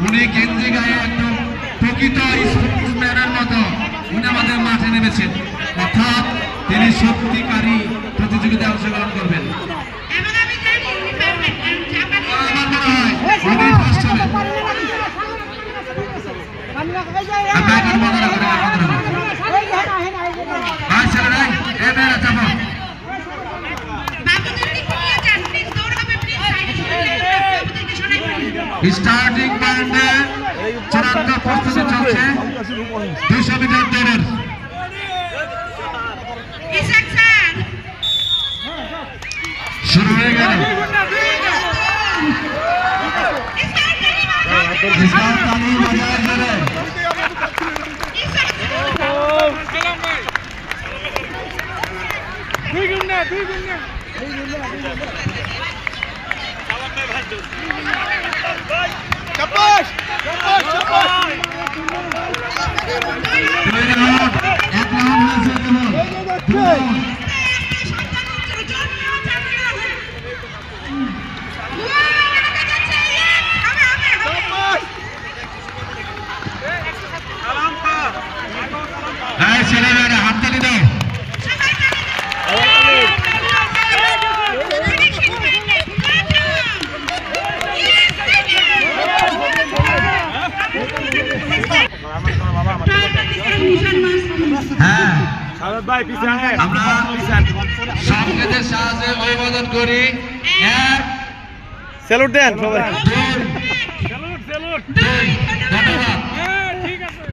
উনি গেঞ্জি গায়ে একদম প্রকৃত স্পোর্টসম্যানের মতো উনি আমাদের মাঠে নেমেছেন, অর্থাৎ তিনি সত্যিকারী প্রতিযোগিতায় অংশগ্রহণ করবেন। আমার মনে হয় উনি ফার্স্ট হবেন। স্টার্টিং পয়েন্টে চূড়ান্ত প্রস্তুতি চলছে 200 মিটার দৌড়ের। শুরু হয়ে গেল। ছেলেমেয়েরা হাততালি দাও। আমরা সংকেতের সাহায্যে অভিবাদন করি। স্যালুট দেন সবাই।